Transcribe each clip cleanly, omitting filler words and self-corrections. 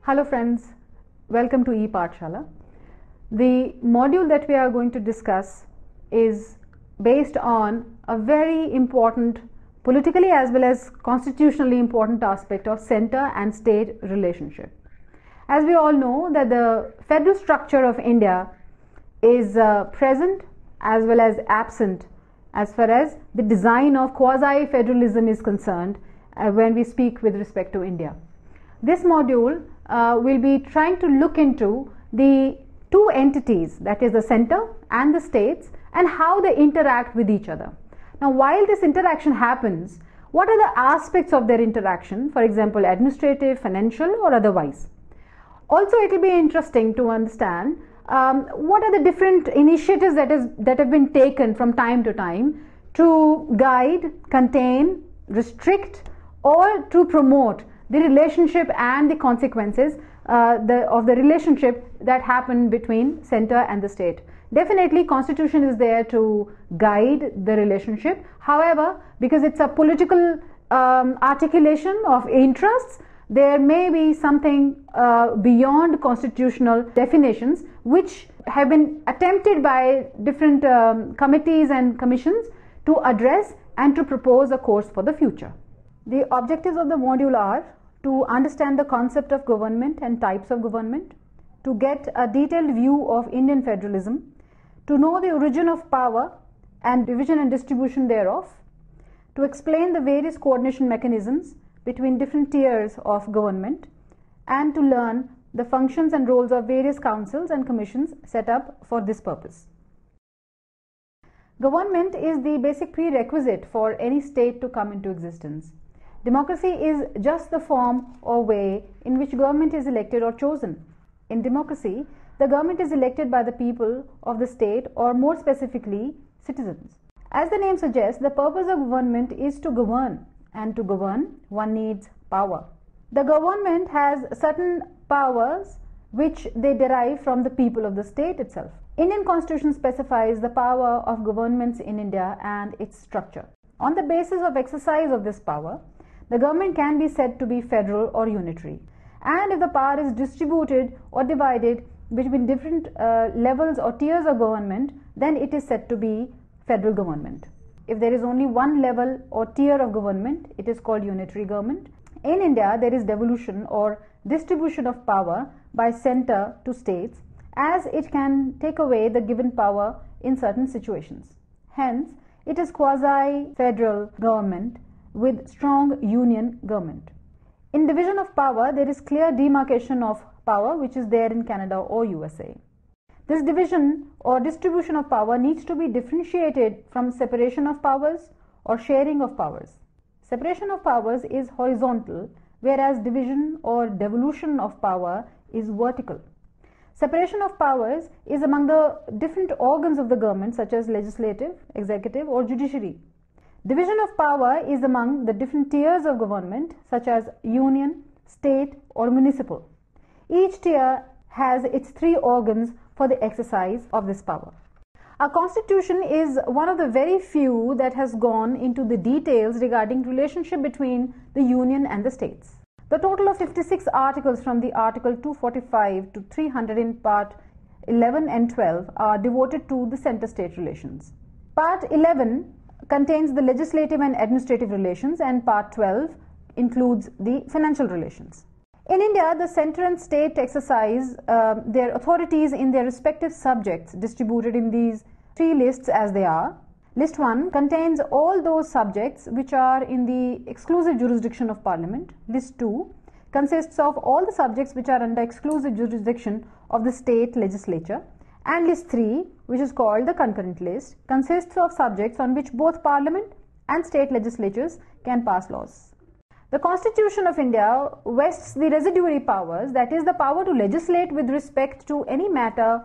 Hello friends, welcome to ePathshala. The module that we are going to discuss is based on a very important, politically as well as constitutionally important aspect of center and state relationship. As we all know that the federal structure of India is present as well as absent as far as the design of quasi-federalism is concerned when we speak with respect to India. This module will be trying to look into the two entities, that is the center and the states, and how they interact with each other. Now, while this interaction happens, what are the aspects of their interaction, for example, administrative, financial, or otherwise? Also, it will be interesting to understand what are the different initiatives that have been taken from time to time to guide, contain, restrict, or to promote the relationship and the consequences of the relationship that happen between center and the state. Definitely, Constitution is there to guide the relationship. However, because it's a political articulation of interests, there may be something beyond constitutional definitions which have been attempted by different committees and commissions to address and to propose a course for the future. The objectives of the module are to understand the concept of government and types of government, to get a detailed view of Indian federalism, to know the origin of power and division and distribution thereof, to explain the various coordination mechanisms between different tiers of government, and to learn the functions and roles of various councils and commissions set up for this purpose. Government is the basic prerequisite for any state to come into existence. Democracy is just the form or way in which government is elected or chosen. In democracy, the government is elected by the people of the state, or more specifically, citizens. As the name suggests, the purpose of government is to govern, and to govern, one needs power. The government has certain powers which they derive from the people of the state itself. Indian Constitution specifies the power of governments in India and its structure. On the basis of exercise of this power, the government can be said to be federal or unitary. And if the power is distributed or divided between different levels or tiers of government, then it is said to be federal government. If there is only one level or tier of government, it is called unitary government. In India, there is devolution or distribution of power by center to states, as it can take away the given power in certain situations. Hence, it is quasi-federal government with strong union government. In division of power, there is clear demarcation of power which is there in Canada or USA. This division or distribution of power needs to be differentiated from separation of powers or sharing of powers. Separation of powers is horizontal, whereas division or devolution of power is vertical. Separation of powers is among the different organs of the government, such as legislative, executive, or judiciary. Division of power is among the different tiers of government, such as union, state, or municipal. Each tier has its three organs for the exercise of this power. Our constitution is one of the very few that has gone into the details regarding relationship between the union and the states. The total of 56 articles from the article 245 to 300 in part 11 and 12 are devoted to the center-state relations. Part 11 contains the legislative and administrative relations, and part 12 includes the financial relations. In India, the center and state exercise their authorities in their respective subjects distributed in these three lists as they are. List 1 contains all those subjects which are in the exclusive jurisdiction of Parliament. List 2 consists of all the subjects which are under exclusive jurisdiction of the state legislature. And list 3, which is called the concurrent list, consists of subjects on which both Parliament and state legislatures can pass laws. The Constitution of India vests the residuary powers, that is, the power to legislate with respect to any matter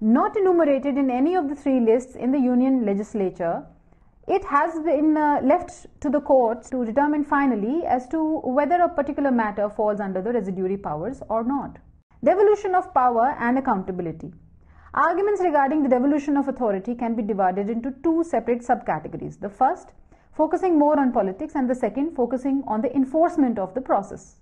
not enumerated in any of the three lists in the Union legislature. It has been left to the courts to determine finally as to whether a particular matter falls under the residuary powers or not. Devolution of power and accountability. Arguments regarding the devolution of authority can be divided into two separate subcategories. The first, focusing more on politics, and the second, focusing on the enforcement of the process.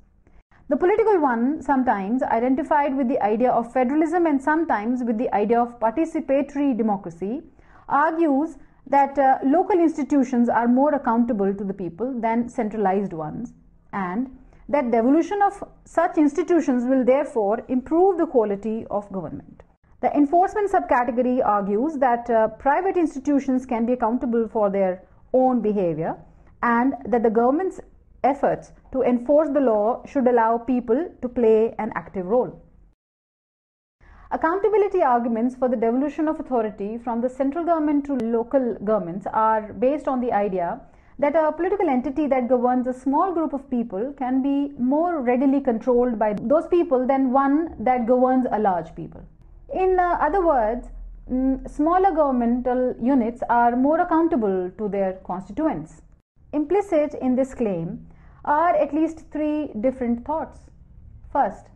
The political one sometimes identified with the idea of federalism and sometimes with the idea of participatory democracy argues that local institutions are more accountable to the people than centralized ones, and that devolution of such institutions will therefore improve the quality of government. The enforcement subcategory argues that private institutions can be accountable for their own behavior and that the government's efforts to enforce the law should allow people to play an active role. Accountability arguments for the devolution of authority from the central government to local governments are based on the idea that a political entity that governs a small group of people can be more readily controlled by those people than one that governs a large people. In other words, smaller governmental units are more accountable to their constituents. Implicit in this claim are at least three different thoughts. First,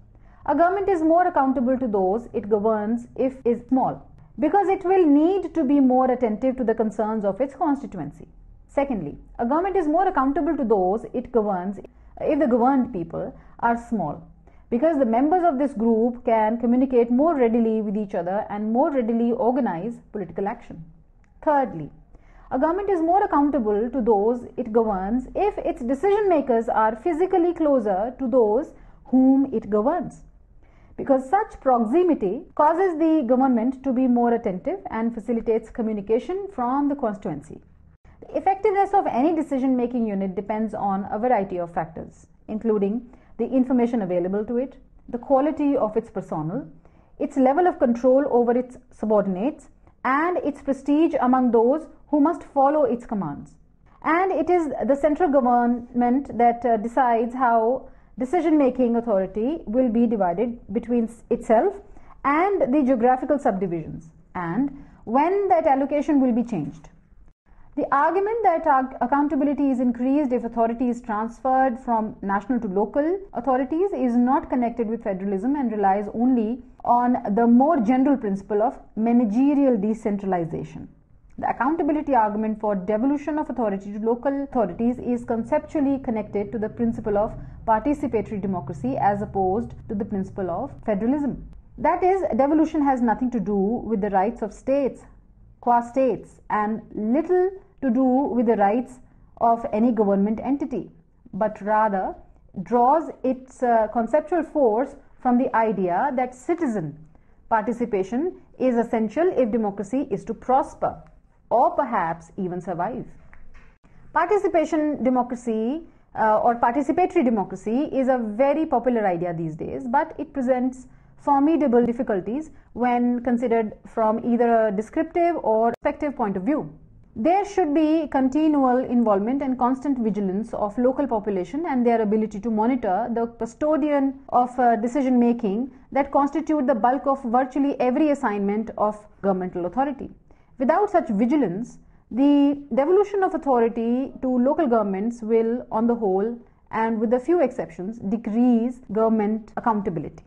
a government is more accountable to those it governs if it is small, because it will need to be more attentive to the concerns of its constituency. Secondly, a government is more accountable to those it governs if the governed people are small, because the members of this group can communicate more readily with each other and more readily organize political action. Thirdly, a government is more accountable to those it governs if its decision makers are physically closer to those whom it governs, because such proximity causes the government to be more attentive and facilitates communication from the constituency. The effectiveness of any decision-making unit depends on a variety of factors, including the information available to it, the quality of its personnel, its level of control over its subordinates, and its prestige among those who must follow its commands. And it is the central government that decides how decision-making authority will be divided between itself and the geographical subdivisions, and when that allocation will be changed. The argument that accountability is increased if authority is transferred from national to local authorities is not connected with federalism and relies only on the more general principle of managerial decentralization. The accountability argument for devolution of authority to local authorities is conceptually connected to the principle of participatory democracy as opposed to the principle of federalism. That is, devolution has nothing to do with the rights of states, qua-states, and little to do with the rights of any government entity, but rather draws its conceptual force from the idea that citizen participation is essential if democracy is to prosper, or perhaps even survive. Participation democracy or participatory democracy is a very popular idea these days, but it presents formidable difficulties when considered from either a descriptive or effective point of view. There should be continual involvement and constant vigilance of local population and their ability to monitor the custodian of decision making that constitute the bulk of virtually every assignment of governmental authority. Without such vigilance, the devolution of authority to local governments will, on the whole, and with a few exceptions, decrease government accountability.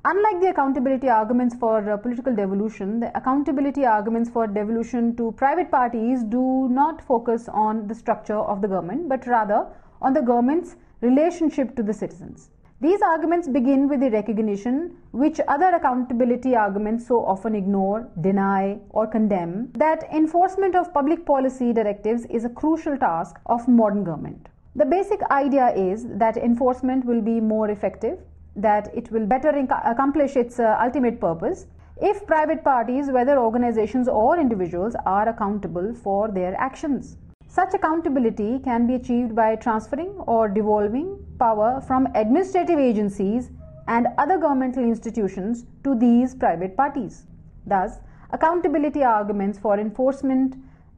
Unlike the accountability arguments for political devolution, the accountability arguments for devolution to private parties do not focus on the structure of the government, but rather on the government's relationship to the citizens. These arguments begin with the recognition, which other accountability arguments so often ignore, deny, or condemn, that enforcement of public policy directives is a crucial task of modern government. The basic idea is that enforcement will be more effective, that it will better accomplish its ultimate purpose if private parties, whether organizations or individuals, are accountable for their actions. Such accountability can be achieved by transferring or devolving power from administrative agencies and other governmental institutions to these private parties. Thus, accountability arguments for enforcement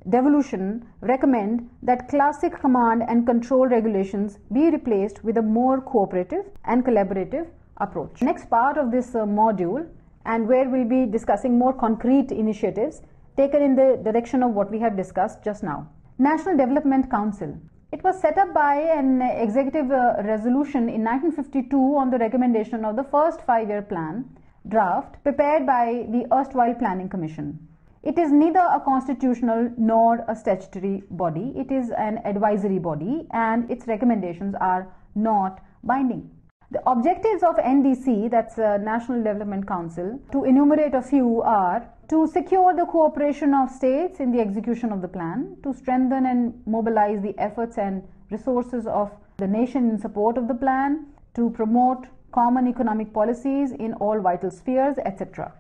devolution recommend that classic command and control regulations be replaced with a more cooperative and collaborative approach. Next part of this module, and where we'll be discussing more concrete initiatives taken in the direction of what we have discussed just now. National Development Council. It was set up by an executive resolution in 1952 on the recommendation of the first 5-year plan draft prepared by the erstwhile Planning Commission. It is neither a constitutional nor a statutory body. It is an advisory body, and its recommendations are not binding. The objectives of NDC, that's National Development Council, to enumerate a few are to secure the cooperation of states in the execution of the plan, to strengthen and mobilize the efforts and resources of the nation in support of the plan, to promote common economic policies in all vital spheres, etc.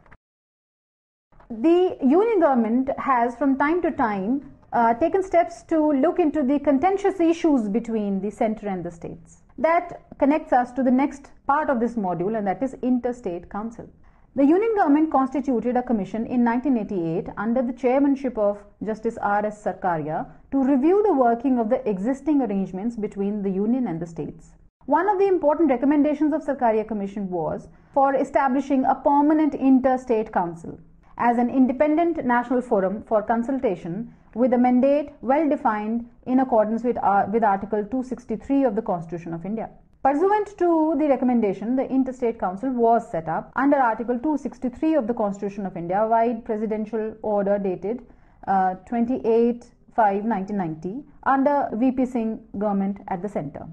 The Union government has from time to time taken steps to look into the contentious issues between the centre and the states. That connects us to the next part of this module, and that is Interstate Council. The Union government constituted a commission in 1988 under the chairmanship of Justice R.S. Sarkaria to review the working of the existing arrangements between the Union and the states. One of the important recommendations of Sarkaria Commission was for establishing a permanent Interstate Council as an independent national forum for consultation with a mandate well defined in accordance with Article 263 of the Constitution of India. Pursuant to the recommendation, the Interstate Council was set up under Article 263 of the Constitution of India by Presidential Order dated 28/5/1990 under VP Singh government at the centre.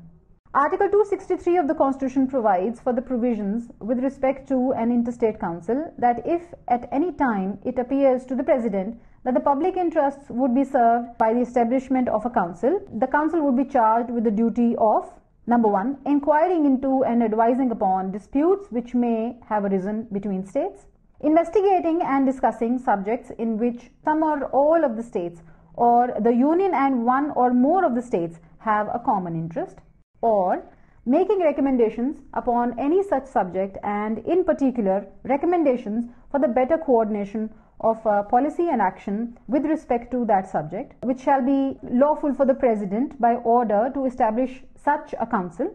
Article 263 of the Constitution provides for the provisions with respect to an interstate council that if at any time it appears to the President that the public interests would be served by the establishment of a council, the council would be charged with the duty of: Number 1, inquiring into and advising upon disputes which may have arisen between states, investigating and discussing subjects in which some or all of the states or the Union and one or more of the states have a common interest, or making recommendations upon any such subject, and in particular recommendations for the better coordination of policy and action with respect to that subject, which shall be lawful for the President by order to establish such a council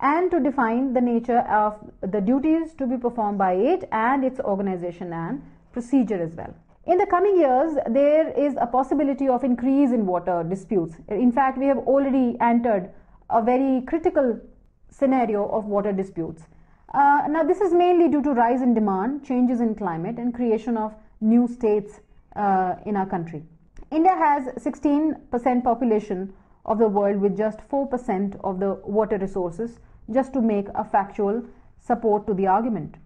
and to define the nature of the duties to be performed by it and its organization and procedure as well. In the coming years, there is a possibility of increase in water disputes. In fact, we have already entered a very critical scenario of water disputes. Now, this is mainly due to rise in demand, changes in climate, and creation of new states in our country. India has 16% population of the world with just 4% of the water resources, just to make a factual support to the argument.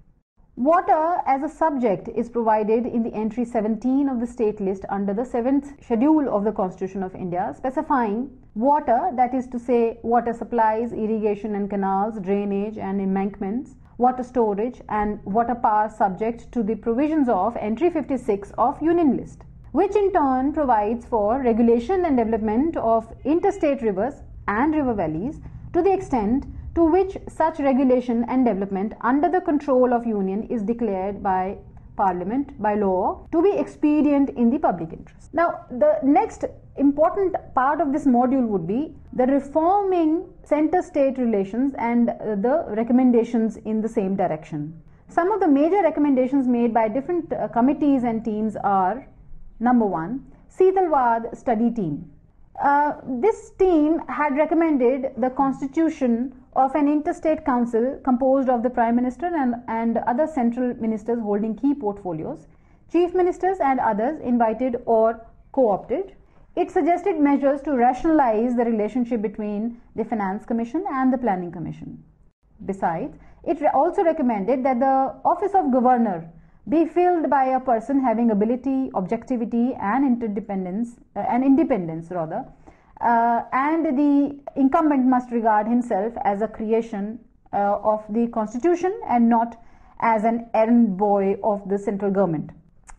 Water as a subject is provided in the entry 17 of the state list under the 7th schedule of the Constitution of India, specifying water, that is to say water supplies, irrigation and canals, drainage and embankments, water storage and water power, subject to the provisions of entry 56 of Union list, which in turn provides for regulation and development of interstate rivers and river valleys to the extent to which such regulation and development under the control of Union is declared by Parliament by law to be expedient in the public interest. Now, the next important part of this module would be the reforming center-state relations and the recommendations in the same direction. Some of the major recommendations made by different committees and teams are: Number 1, Seetalwad Study Team. This team had recommended the constitution of an interstate council composed of the Prime Minister and other central ministers holding key portfolios, chief ministers and others invited or co-opted. It suggested measures to rationalize the relationship between the Finance Commission and the Planning Commission. Besides, it also recommended that the office of governor be filled by a person having ability, objectivity and independence, and the incumbent must regard himself as a creation of the constitution and not as an errand boy of the central government,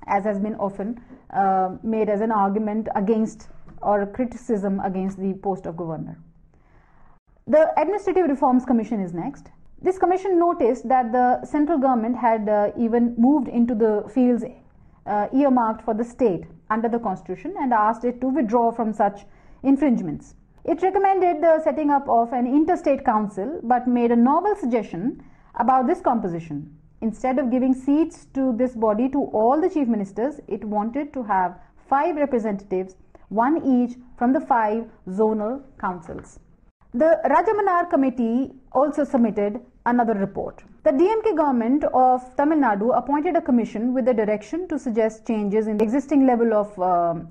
as has been often made as an argument against or criticism against the post of governor. The Administrative Reforms Commission is next. This commission noticed that the central government had even moved into the fields earmarked for the state under the constitution and asked it to withdraw from such infringements. It recommended the setting up of an interstate council but made a novel suggestion about this composition. Instead of giving seats to this body to all the chief ministers, it wanted to have 5 representatives, 1 each from the 5 zonal councils. The Rajamanar committee also submitted another report. The DMK government of Tamil Nadu appointed a commission with the direction to suggest changes in the existing level of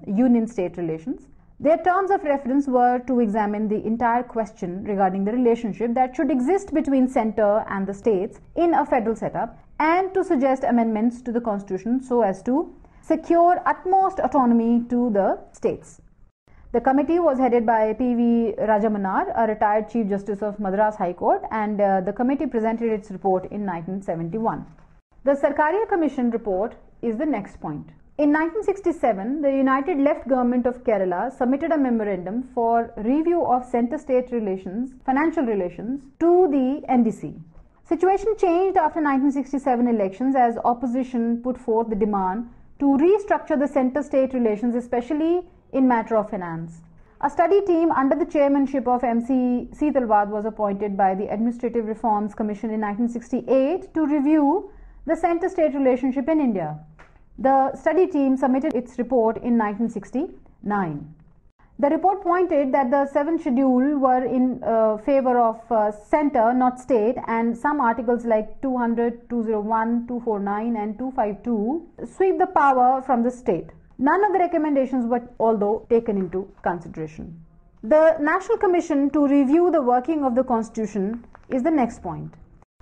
union-state relations. Their terms of reference were to examine the entire question regarding the relationship that should exist between centre and the states in a federal setup, and to suggest amendments to the constitution so as to secure utmost autonomy to the states. The committee was headed by P.V. Rajamanar, a retired Chief Justice of Madras High Court, and the committee presented its report in 1971. The Sarkaria Commission report is the next point. In 1967, the United Left Government of Kerala submitted a memorandum for review of centre-state relations, financial relations, to the NDC. Situation changed after 1967 elections as opposition put forth the demand to restructure the centre-state relations, especially in matter of finance. A study team under the chairmanship of M.C. Seetalwad was appointed by the Administrative Reforms Commission in 1968 to review the centre-state relationship in India. The study team submitted its report in 1969. The report pointed that the 7th schedule were in favor of centre, not state, and some articles like 200, 201, 249 and 252 sweep the power from the state. None of the recommendations were although taken into consideration. The National Commission to review the working of the Constitution is the next point.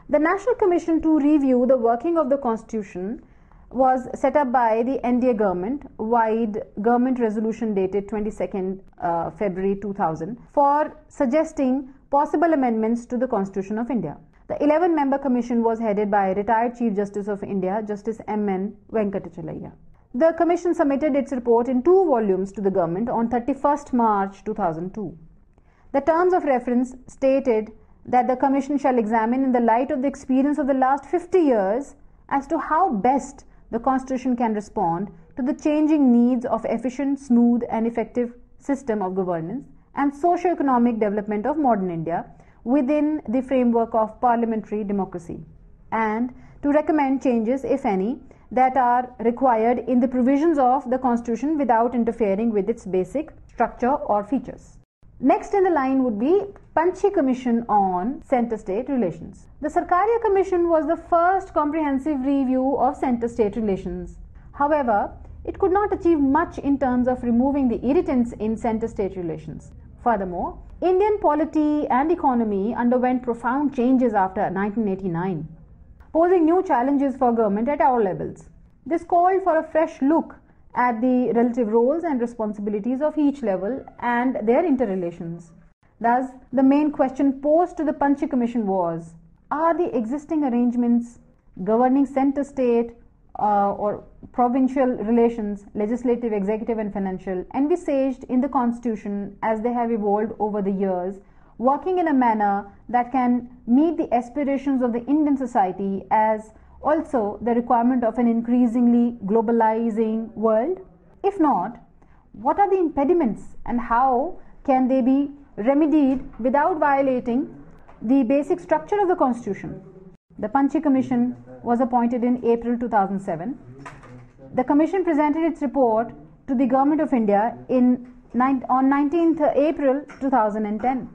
The National Commission to review the working of the Constitution was set up by the NDA government, wide government resolution dated 22nd February 2000, for suggesting possible amendments to the Constitution of India. The 11-member commission was headed by retired Chief Justice of India, Justice M.N. Venkatachalaya. The commission submitted its report in 2 volumes to the government on 31st March 2002. The terms of reference stated that the commission shall examine in the light of the experience of the last 50 years as to how best the Constitution can respond to the changing needs of efficient, smooth and effective system of governance and socio-economic development of modern India within the framework of parliamentary democracy, and to recommend changes, if any, that are required in the provisions of the Constitution without interfering with its basic structure or features. Next in the line would be Punchhi Commission on Centre-State Relations. The Sarkaria Commission was the first comprehensive review of centre-state relations. However, it could not achieve much in terms of removing the irritants in centre-state relations. Furthermore, Indian polity and economy underwent profound changes after 1989, posing new challenges for government at all levels. This called for a fresh look at the relative roles and responsibilities of each level and their interrelations. Thus, the main question posed to the Punchhi Commission was, are the existing arrangements governing centre-state or provincial relations, legislative, executive and financial, envisaged in the Constitution as they have evolved over the years, working in a manner that can meet the aspirations of the Indian society as also the requirement of an increasingly globalizing world? If not, what are the impediments and how can they be remedied without violating the basic structure of the Constitution? The Punchhi Commission was appointed in April 2007. The Commission presented its report to the Government of India on 19th April 2010.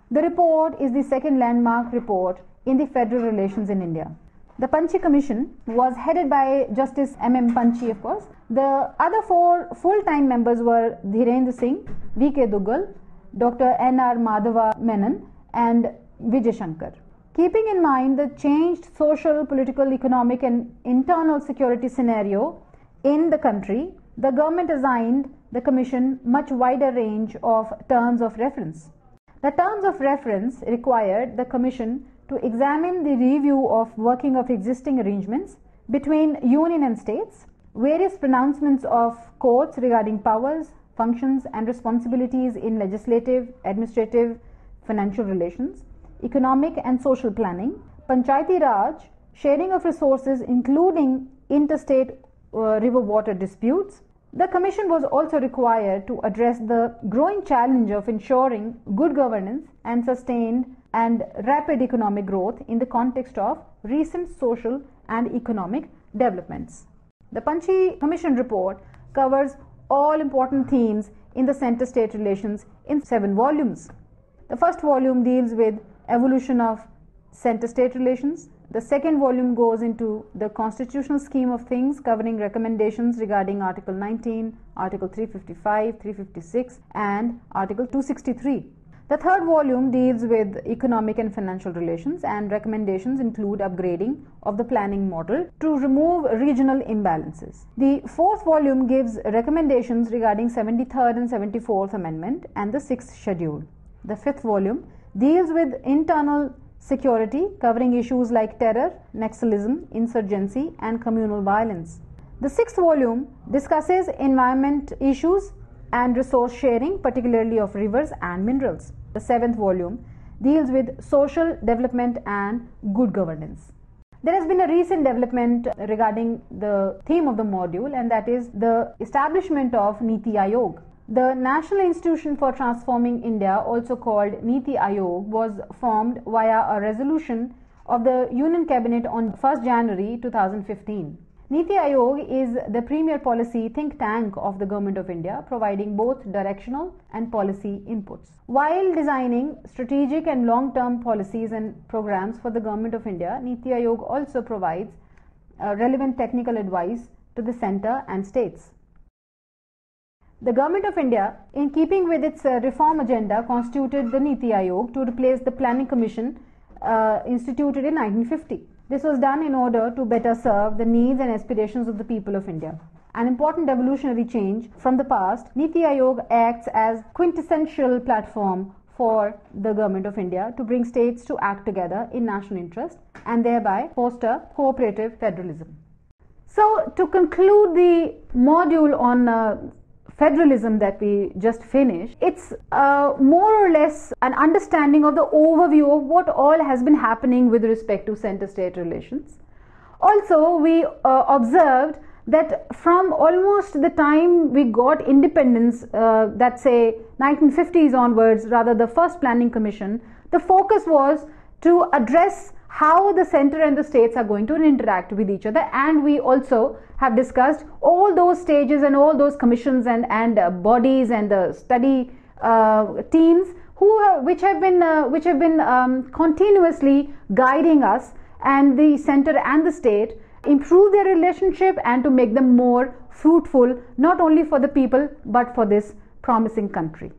The report is the second landmark report in the federal relations in India. The Punchhi Commission was headed by Justice M.M. Punchhi, of course. The other 4 full-time members were Dhirendra Singh, V.K. Duggal, Dr. N.R. Madhava Menon and Vijay Shankar. Keeping in mind the changed social, political, economic and internal security scenario in the country, the government assigned the Commission much wider range of terms of reference. The terms of reference required the Commission to examine the review of working of existing arrangements between Union and states, various pronouncements of courts regarding powers, functions and responsibilities in legislative, administrative, financial relations, economic and social planning, Panchayati Raj, sharing of resources including interstate river water disputes. The Commission was also required to address the growing challenge of ensuring good governance and sustained and rapid economic growth in the context of recent social and economic developments. The Punchhi Commission report covers all important themes in the centre-state relations in 7 volumes. The first volume deals with evolution of centre-state relations, The second volume goes into the constitutional scheme of things, covering recommendations regarding Article 19, Article 355, 356 and Article 263. The third volume deals with economic and financial relations, and recommendations include upgrading of the planning model to remove regional imbalances. The fourth volume gives recommendations regarding 73rd and 74th Amendment and the 6th Schedule. The fifth volume deals with internal security, covering issues like terror, Naxalism, insurgency and communal violence. The sixth volume discusses environment issues and resource sharing, particularly of rivers and minerals. The seventh volume deals with social development and good governance. There has been a recent development regarding the theme of the module, and that is the establishment of NITI Aayog. The National Institution for Transforming India, also called NITI Aayog, was formed via a resolution of the Union Cabinet on 1st January 2015. NITI Aayog is the premier policy think tank of the Government of India, providing both directional and policy inputs. While designing strategic and long-term policies and programs for the Government of India, NITI Aayog also provides relevant technical advice to the centre and states. The Government of India, in keeping with its reform agenda, constituted the NITI Aayog to replace the Planning Commission instituted in 1950. This was done in order to better serve the needs and aspirations of the people of India. An important evolutionary change from the past, NITI Aayog acts as quintessential platform for the Government of India to bring states to act together in national interest and thereby foster cooperative federalism. So, to conclude the module on federalism that we just finished, it's more or less an understanding of the overview of what all has been happening with respect to center-state relations. Also, we observed that from almost the time we got independence, that say 1950s onwards, rather the first Planning Commission, the focus was to address how the center and the states are going to interact with each other, and we also have discussed all those stages and all those commissions and bodies and the study teams which have been continuously guiding us and the center and the state improve their relationship and to make them more fruitful, not only for the people but for this promising country.